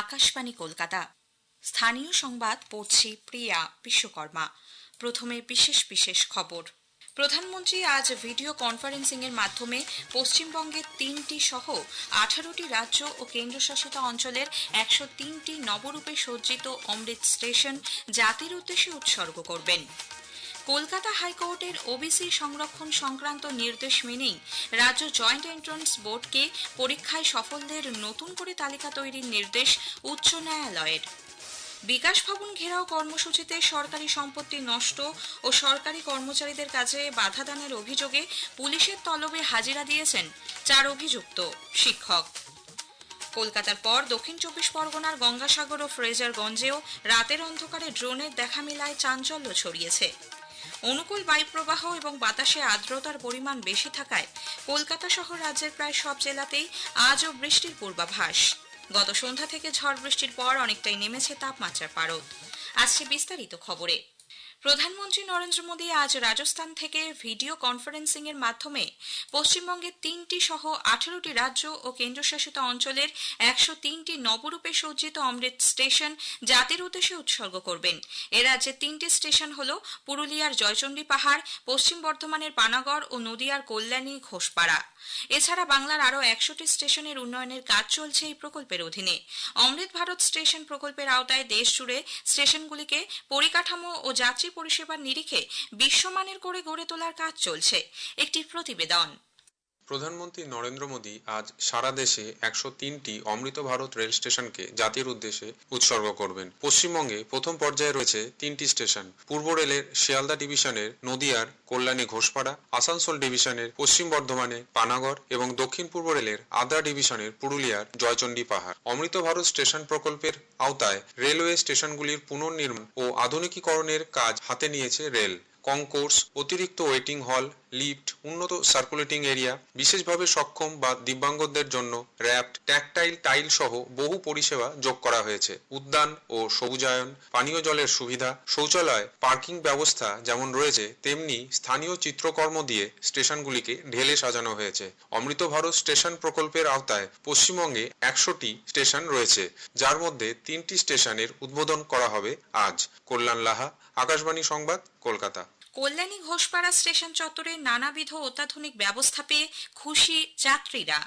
আকাশবাণী কলকাতা। স্থানীয় সংবাদ পড়ছি প্রিয়া বিশ্বকর্মা। প্রথমে বিশেষ বিশেষ খবর। প্রধানমন্ত্রী আজ ভিডিও কনফারেন্সিং এর মাধ্যমে পশ্চিমবঙ্গের 3টি সহ 18টি রাজ্য ও কেন্দ্রশাসিত অঞ্চলের 103টি নবরূপে সজ্জিত অমৃত স্টেশন জাতির উদ্দেশ্যে উৎসর্গ করবেন। কলকাতা হাইকোর্টের ওবিসি সংরক্ষণ সংক্রান্ত নির্দেশ মেনেই রাজ্য জয়েন্ট এন্ট্রান্স বোর্ডকে পরীক্ষায় সফলদের নতুন করে তালিকা তৈরির নির্দেশ উচ্চ ন্যায়ালয়ের। বিকাশ ভবন ঘেরাও কর্মসূচিতে সরকারি সম্পত্তি নষ্ট ও সরকারি কর্মচারীদের কাছে বাধা দানের অভিযোগে পুলিশের তলবে হাজিরা দিয়েছেন 4 অভিযুক্ত শিক্ষক। কলকাতার পর দক্ষিণ 24 পরগনার গঙ্গাসাগর ও ফ্রেজারগঞ্জেও রাতের অন্ধকারে ড্রোনের দেখা মেলায় চাঞ্চল্য ছড়িয়েছে। অনুকূল বায়ুপ্রবাহ এবং বাতাসে আর্দ্রতার পরিমাণ বেশি থাকায় কলকাতা সহ রাজ্যের প্রায় সব জেলাতেই আজও বৃষ্টির পূর্বাভাস। গত সন্ধ্যা থেকে ঝড় বৃষ্টির পর অনেকটাই নেমেছে তাপমাত্রার পারদ। আসছে বিস্তারিত খবরে। প্রধানমন্ত্রী নরেন্দ্র মোদী আজ রাজস্থান থেকে ভিডিও কনফারেন্সিং এর মাধ্যমে পশ্চিমবঙ্গের 3টি সহ 18টি রাজ্য ও কেন্দ্রশাসিত অঞ্চলের 103টি নবরূপে সজ্জিত অমৃত স্টেশন জাতির উদ্দেশ্যে উৎসর্গ করবেন। এ রাজ্যে 3টি স্টেশন হল পুরুলিয়ার জয়চণ্ডী পাহাড়, পশ্চিম বর্ধমানের পানাগড় ও নদিয়ার কল্যাণী ঘোষপাড়া। এছাড়া বাংলার আরও 100টি স্টেশনের উন্নয়নের কাজ চলছে এই প্রকল্পের অধীনে। অমৃত ভারত স্টেশন প্রকল্পের আওতায় দেশ জুড়ে স্টেশনগুলিকে পরিকাঠামো ও যাত্রী পরিষেবার নিরিখে বিশ্বমানের করে গড়ে তোলার কাজ চলছে। একটি প্রতিবেদন। প্রধানমন্ত্রী নরেন্দ্র মোদী আজ সারা দেশে 103টি অমৃত ভারত রেল স্টেশনকে জাতির উদ্দেশ্যে উৎসর্গ করবেন। পশ্চিমবঙ্গে প্রথম পর্যায়ে রয়েছে 3টি স্টেশন। পূর্ব রেলের শিয়ালদা ডিভিশনের নদিয়ার কল্যাণী ঘোষপাড়া, আসানসোল ডিভিশনের পশ্চিম বর্ধমানে পানাগড় এবং দক্ষিণ পূর্ব রেলের আদ্রা ডিভিশনের পুরুলিয়ার জয়চণ্ডী পাহাড়। অমৃত ভারত স্টেশন প্রকল্পের আওতায় রেলওয়ে স্টেশনগুলির পুনর্নির্মাণ ও আধুনিকীকরণের কাজ হাতে নিয়েছে রেল। কনকোর্স, অতিরিক্ত ওয়েটিং হল, লিফট, উন্নত সার্কুলেটিং এরিয়া, বিশেষভাবে সক্ষম বা দিব্যাঙ্গদের জন্য র্যাপড, ট্যাকটাইল টাইল সহ বহু পরিষেবা যোগ করা হয়েছে। উদ্যান ও সবুজায়ন, পানীয় জলের সুবিধা, শৌচালয়, পার্কিং ব্যবস্থা যেমন রয়েছে তেমনি স্থানীয় চিত্রকর্ম দিয়ে স্টেশনগুলিকে ঢেলে সাজানো হয়েছে। অমৃত ভারত স্টেশন প্রকল্পের আওতায় পশ্চিমবঙ্গে 100টি স্টেশন রয়েছে, যার মধ্যে 3টি স্টেশনের উদ্বোধন করা হবে আজ। কল্যাণ লাহা, আকাশবাণী সংবাদ, কলকাতা। কল্যাণী ঘোষপাড়া স্টেশন চত্বরে নানাবিধ অত্যাধুনিক ব্যবস্থা পেয়ে খুশি যাত্রীরা।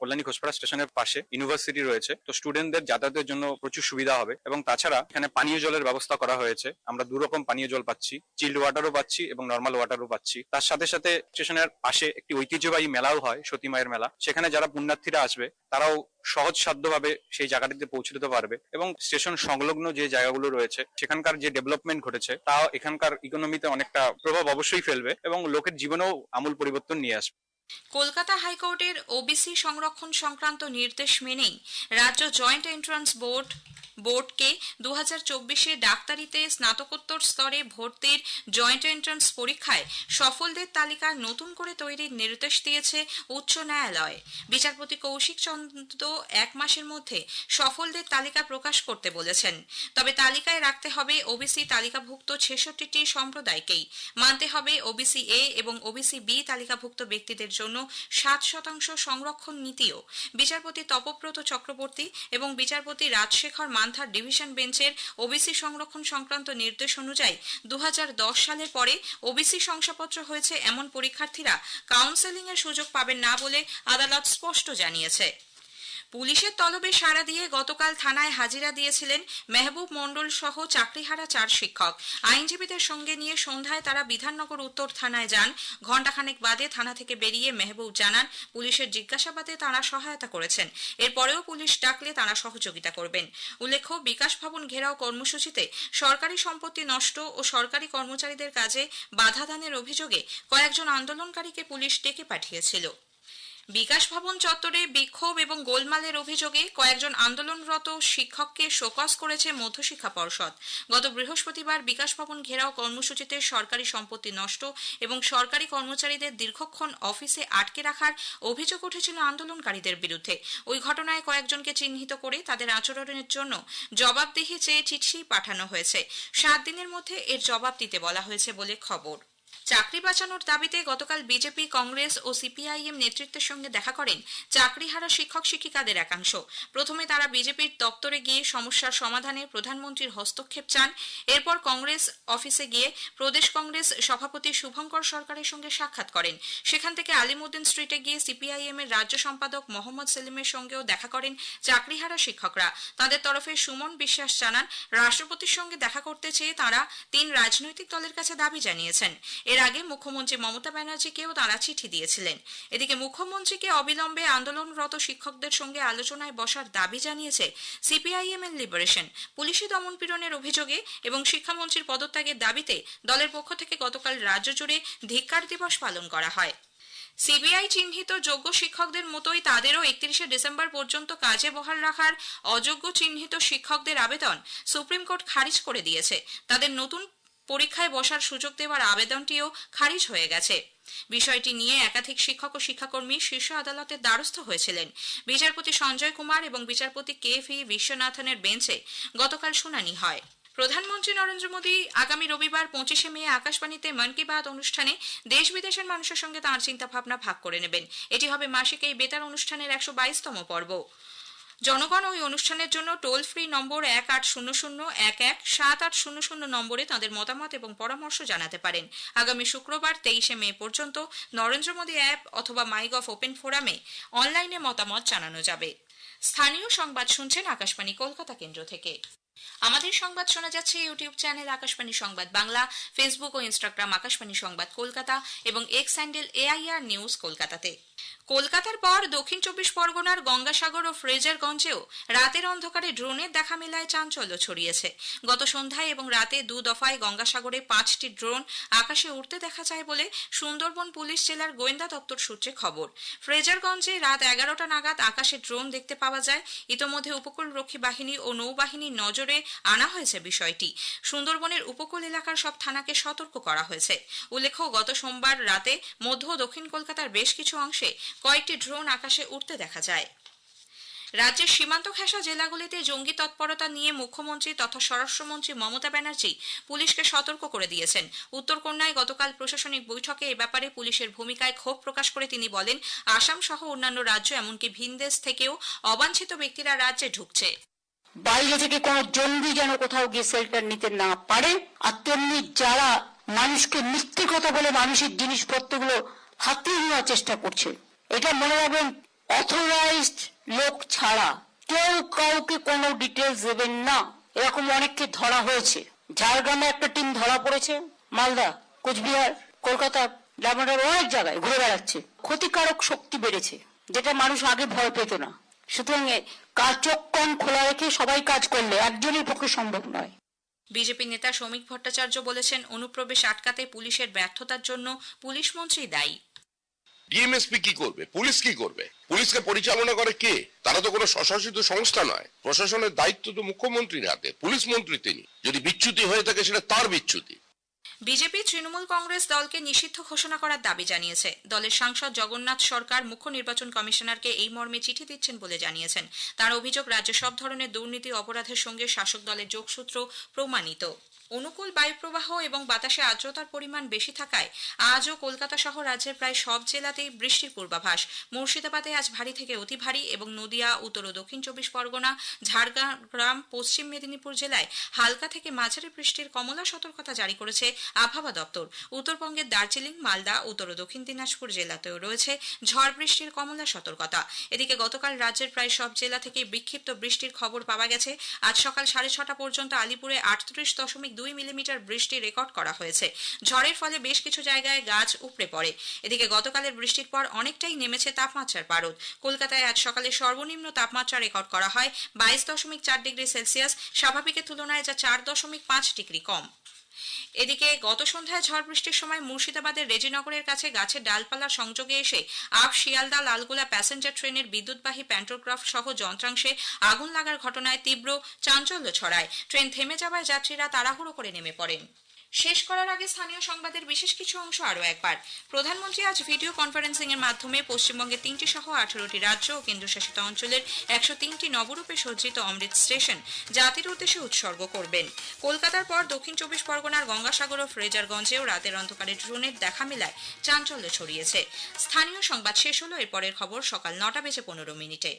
কল্যাণী ঘোষপাড়া স্টেশনের পাশে ইউনিভার্সিটি রয়েছে, তো স্টুডেন্টদের যাতায়াতের জন্য প্রচুর সুবিধা হবে। এবং তাছাড়া এখানে পানীয় জলের ব্যবস্থা করা হয়েছে। আমরা 2 রকম পানীয় জল পাচ্ছি, চিল্ড ওয়াটারও পাচ্ছি এবং নর্মাল ওয়াটারও পাচ্ছি। তার সাথে সাথে স্টেশনের পাশে একটি ঐতিহ্যবাহী মেলাও হয়, সতী মায়ের মেলা। সেখানে যারা পুণ্যার্থীরা আসবে তারাও সহজসাধ্যভাবে সেই জায়গাটিতে পৌঁছে দিতে পারবে। এবং স্টেশন সংলগ্ন যে জায়গাগুলো রয়েছে সেখানকার যে ডেভেলপমেন্ট ঘটেছে তা এখানকার ইকোনমিতে অনেকটা প্রভাব অবশ্যই ফেলবে এবং লোকের জীবনেও আমূল পরিবর্তন নিয়ে আসবে। কলকাতা হাইকোর্টের ওবিসি সংরক্ষণ সংক্রান্ত নির্দেশ মেনেই রাজ্য জয়েন্ট এন্ট্রান্স বোর্ডকে 2024-এ ডাক্তারিতে স্নাতকোত্তর স্তরে ভর্তির জয়েন্ট এন্ট্রান্স পরীক্ষায় সফলদের তালিকা নতুন করে তৈরির নির্দেশ দিয়েছে উচ্চ ন্যায়ালয়। বিচারপতি কৌশিক চন্দ্র 1 মাসের মধ্যে সফলদের তালিকা প্রকাশ করতে বলেছেন। তবে তালিকায় রাখতে হবে ওবিসি তালিকাভুক্ত 66টি সম্প্রদায়কেই। মানতে হবে ওবিসি এ এবং ওবিসি বি তালিকাভুক্ত ব্যক্তিদের জন্য 7% সংরক্ষণ নীতিও। বিচারপতি তপব্রত চক্রবর্তী এবং বিচারপতি রাজশেখর মান্থার ডিভিশন বেঞ্চের ওবিসি সংরক্ষণ সংক্রান্ত নির্দেশ অনুযায়ী 2010 সালের পরে ওবিসি শংসাপত্র হয়েছে এমন পরীক্ষার্থীরা কাউন্সেলিং এর সুযোগ পাবেন না বলে আদালত স্পষ্ট জানিয়েছে। পুলিশের তলবে সাড়া দিয়ে গতকাল থানায় হাজিরা দিয়েছিলেন মেহবুব মণ্ডল সহ চাকরিহারা 4 শিক্ষক। আইনজীবীদের সঙ্গে নিয়ে সন্ধ্যায় তারা বিধাননগর উত্তর থানায় যান। ঘণ্টাখানেক বাদে থানা থেকে বেরিয়ে মেহবুব জানান পুলিশের জিজ্ঞাসাবাদে তারা সহায়তা করেছেন। এরপরেও পুলিশ ডাকলে তারা সহযোগিতা করবেন। উল্লেখ্য, বিকাশ ভবন ঘেরাও কর্মসূচিতে সরকারি সম্পত্তি নষ্ট ও সরকারি কর্মচারীদের কাজে বাধা দানের অভিযোগে কয়েকজন আন্দোলনকারীকে পুলিশ ডেকে পাঠিয়েছিল। বিকাশ ভবন চত্বরে বিক্ষোভ এবং গোলমালের অভিযোগে কয়েকজন আন্দোলনরত শিক্ষককে শোকজ করেছে মধ্যশিক্ষা পর্ষদ। গত বৃহস্পতিবার বিকাশ ভবন ঘেরাও কর্মসূচিতে সরকারি সম্পত্তি নষ্ট এবং সরকারি কর্মচারীদের দীর্ঘক্ষণ অফিসে আটকে রাখার অভিযোগ উঠেছিল আন্দোলনকারীদের বিরুদ্ধে। ওই ঘটনায় কয়েকজনকে চিহ্নিত করে তাদের আচরণের জন্য জবাবদিহি চেয়ে চিঠি পাঠানো হয়েছে। 7 দিনের মধ্যে এর জবাব দিতে বলা হয়েছে বলে খবর। চাকরি বাঁচানোর দাবিতে গতকাল বিজেপি, কংগ্রেস ও সিপিআইএম নেতৃত্বের সঙ্গে দেখা করেন চাকরিহারা শিক্ষক শিক্ষিকাদের একাংশ। প্রথমে তারা বিজেপির দপ্তরে গিয়ে সমস্যার সমাধানে প্রধানমন্ত্রীর হস্তক্ষেপ চান। এরপর কংগ্রেস অফিসে গিয়ে প্রদেশ কংগ্রেস সভাপতি শুভঙ্কর সরকারের সঙ্গে সাক্ষাৎ করেন। সেখান থেকে আলিমুদ্দিন স্ট্রিটে গিয়ে সিপিআইএম এর রাজ্য সম্পাদক মোহাম্মদ সেলিমের সঙ্গেও দেখা করেন চাকরিহারা শিক্ষকরা। তাদের তরফে সুমন বিশ্বাস জানান, রাষ্ট্রপতির সঙ্গে দেখা করতে চেয়ে তারা 3 রাজনৈতিক দলের কাছে দাবি জানিয়েছেন। এর আগে মুখ্যমন্ত্রী মমতা ব্যানার্জিকেও তারা চিঠি দিয়েছিলেন। এদিকে মুখ্যমন্ত্রীকে অবিলম্বে আন্দোলনরত শিক্ষকদের সঙ্গে আলোচনায় বসার দাবি জানিয়েছে সিপিআইএম এর লিবারেশন। পুলিশি দমনপীড়নের অভিযোগে এবং শিক্ষামন্ত্রীর পদত্যাগের দাবিতে দলের পক্ষ থেকে গতকাল রাজ্য জুড়ে ধিক্কার দিবস পালন করা হয়। সিবিআই চিহ্নিত যোগ্য শিক্ষকদের মতোই তাদেরও 31শে ডিসেম্বর পর্যন্ত কাজে বহাল রাখার অযোগ্য চিহ্নিত শিক্ষকদের আবেদন সুপ্রিম কোর্ট খারিজ করে দিয়েছে। তাদের নতুন পরীক্ষায় বসার সুযোগ দেওয়ার আবেদনটিও খারিজ হয়ে গেছে। বিষয়টি নিয়ে একাধিক শিক্ষক ও শিক্ষাকর্মী শীর্ষ আদালতের দ্বারস্থ হয়েছিলেন। বিচারপতি সঞ্জয় কুমার এবং বিচারপতি কে.ভি. বিশ্বনাথনের বেঞ্চে গতকাল শুনানি হয়। প্রধানমন্ত্রী নরেন্দ্র মোদী আগামী রবিবার 25শে মে আকাশবাণীতে মন কি বাত অনুষ্ঠানে দেশ বিদেশের মানুষের সঙ্গে তাঁর চিন্তাভাবনা ভাগ করে নেবেন। এটি হবে মাসিক এই বেতার অনুষ্ঠানের 122তম পর্ব। জনগণ ওই অনুষ্ঠানের জন্য টোল ফ্রি নম্বর 1800117800 নম্বরে তাদের মতামত এবং পরামর্শ জানাতে পারেন। আগামী শুক্রবার 23শে মে পর্যন্ত নরেন্দ্র মোদী অ্যাপ অথবা মাইগভ ওপেন ফোরামে অনলাইনে মতামত জানানো যাবে। স্থানীয় সংবাদ শুনছেন আকাশবাণী কলকাতা কেন্দ্র থেকে। আমাদের সংবাদ শোনা যাচ্ছে ইউটিউব চ্যানেল আকাশবাণী সংবাদ বাংলা, ফেসবুক ও ইনস্টাগ্রাম আকাশবাণী সংবাদ কলকাতা এবং এক্স হ্যান্ডেল AIR নিউজ কলকাতাতে। কলকাতার পর দক্ষিণ 24 পরগনার গঙ্গাসাগর ও ফ্রেজারগঞ্জেও রাতের অন্ধকারে ড্রোনের দেখা মেলায় চাঞ্চল্য ছড়িয়েছে। গত সন্ধ্যায় এবং রাতে 2 দফায় গঙ্গাসাগরে 5টি ড্রোন আকাশে উড়তে দেখা যায় বলে সুন্দরবন পুলিশ জেলার গোয়েন্দা দপ্তর সূত্রে খবর। ফ্রেজারগঞ্জে রাত 11টা নাগাদ আকাশে ড্রোন দেখতে পাওয়া যায়। ইতোমধ্যে উপকূলরক্ষী বাহিনী ও নৌবাহিনীর নজরে আনা হয়েছে বিষয়টি। সুন্দরবনের উপকূল এলাকার সব থানাকে সতর্ক করা হয়েছে। উল্লেখ্য, গত সোমবার রাতে মধ্য ও দক্ষিণ কলকাতার বেশ কিছু অংশে কয়েকটি ড্রোন আকাশে উড়তে দেখা যায়। রাজ্যের সীমান্ত ঘেঁষা জেলাগুলিতে জঙ্গি তৎপরতা নিয়ে মুখ্যমন্ত্রী তথা স্বরাষ্ট্রমন্ত্রী মমতা ব্যানার্জি পুলিশকে সতর্ক করে দিয়েছেন। উত্তরকন্যায় গতকাল প্রশাসনিক বৈঠকে এ ব্যাপারে পুলিশের ভূমিকায় ক্ষোভ প্রকাশ করে তিনি বলেন, আসাম সহ অন্যান্য রাজ্য এমনকি ভিনদেশ থেকেও অবাঞ্ছিত ব্যক্তিরা রাজ্যে ঢুকছে। বাইরে থেকে কোনো জঙ্গি যেন কোথাও গিয়ে শেল্টার নিতে না পারে, আর তেমনি যারা মানুষকে মিথ্যে কথা বলে মানুষের জিনিসপত্রগুলো হাতিয়ে নেওয়ার চেষ্টা করছে, এটা মনে রাখবেন, অথরাইজড লোক ছাড়া কেউ কাউকে কোনো ডিটেলস দেবেন না। এরকম অনেককে ধরা হয়েছে। ঝাড়গ্রামে একটা টিম ধরা পড়েছে, মালদা, কোচবিহার, কলকাতা, লামাডার অনেক জায়গায় ঘুরে বেড়াচ্ছে। ক্ষতিকারক শক্তি বেড়েছে, যেটা মানুষ আগে ভয় পেত না। সুতরাং কাজ চোখ কান খোলা রেখে সবাই কাজ করলে একজনের পক্ষে সম্ভব নয়। বিজেপি নেতা শ্রমিক ভট্টাচার্য বলেছেন, অনুপ্রবেশ আটকাতে পুলিশের ব্যর্থতার জন্য পুলিশ মন্ত্রী দায়ী। ডিএমএসপি কি করবে? পুলিশ কি করবে? পুলিশকে পরিচালনা করে কে? তারা তো কোনো স্বশাসিত সংস্থা নয়। প্রশাসনের দায়িত্ব তো মুখ্যমন্ত্রীর হাতে, পুলিশ মন্ত্রী তিনি। যদি বিচ্যুতি হয়ে থাকে সেটা তার বিচ্যুতি। বিজেপি তৃণমূল কংগ্রেস দলকে নিষিদ্ধ ঘোষণা করার দাবি জানিয়েছে। দলের সাংসদ জগন্নাথ সরকার মুখ্য নির্বাচন কমিশনারকে এই মর্মে চিঠি দিচ্ছেন বলে জানিয়েছেন। তার অভিযোগ, রাজ্যে সব ধরনের দুর্নীতি অপরাধের সঙ্গে শাসক দলের যোগসূত্র প্রমাণিত। অনুকূল বায়ুপ্রবাহ এবং বাতাসে আর্দ্রতার পরিমাণ বেশি থাকায় আজও কলকাতা সহ রাজ্যের প্রায় সব জেলাতেই বৃষ্টির পূর্বাভাস। মুর্শিদাবাদে আজ ভারী থেকে অতি ভারী এবং নদিয়া, উত্তর ও দক্ষিণ 24 পরগনা, ঝাড়গ্রাম, পশ্চিম মেদিনীপুর জেলায় হালকা থেকে মাঝারি বৃষ্টির কমলা সতর্কতা জারি করেছে আবহাওয়া দপ্তর। উত্তরবঙ্গের দার্জিলিং, মালদা, উত্তর ও দক্ষিণ দিনাজপুর জেলাতেও রয়েছে ঝড় বৃষ্টির কমলা সতর্কতা। এদিকে গতকাল রাজ্যের প্রায় সব জেলা থেকে বিক্ষিপ্ত বৃষ্টির খবর পাওয়া গেছে। আজ সকাল 6:30 পর্যন্ত আলিপুরে 38.2 মিলিমিটার বৃষ্টি রেকর্ড করা হয়েছে। ঝড়ের ফলে বেশ কিছু জায়গায় গাছ উপড়ে পড়ে। এদিকে গতকালের বৃষ্টির পর অনেকটাই নেমেছে তাপমাত্রার পারদ। কলকাতায় আজ সকালে সর্বনিম্ন তাপমাত্রা রেকর্ড করা হয় 22.4 ডিগ্রি সেলসিয়াস, স্বাভাবিকের তুলনায় যা 4.5 ডিগ্রি কম। এদিকে গত সন্ধ্যায় ঝড় বৃষ্টির সময় মুর্শিদাবাদের রেজিনগরের কাছে গাছের ডালপালা সংযোগে এসে আপ শিয়ালদা লালগোলা প্যাসেঞ্জার ট্রেনের বিদ্যুৎবাহী প্যান্টোগ্রাফ সহ যন্ত্রাংশে আগুন লাগার ঘটনায় তীব্র চাঞ্চল্য ছড়ায়। ট্রেন থেমে যাওয়ায় যাত্রীরা তাড়াহুড়ো করে নেমে পড়েন। শেষ করার আগে স্থানীয় সংবাদের বিশেষ কিছু অংশ আরও একবার। প্রধানমন্ত্রী আজ ভিডিও কনফারেন্সিং এর মাধ্যমে পশ্চিমবঙ্গের 3টি সহ 18টি রাজ্য ও কেন্দ্রশাসিত অঞ্চলের 103টি নবরূপে সজ্জিত অমৃত স্টেশন জাতির উদ্দেশ্যে উৎসর্গ করবেন। কলকাতার পর দক্ষিণ 24 পরগনার গঙ্গাসাগর ও ফ্রেজারগঞ্জেও রাতের অন্ধকারে ড্রোনের দেখা মেলায় চাঞ্চল্য ছড়িয়েছে। স্থানীয় সংবাদ শেষ হলো। এরপরের খবর সকাল 9:15 মিনিটে।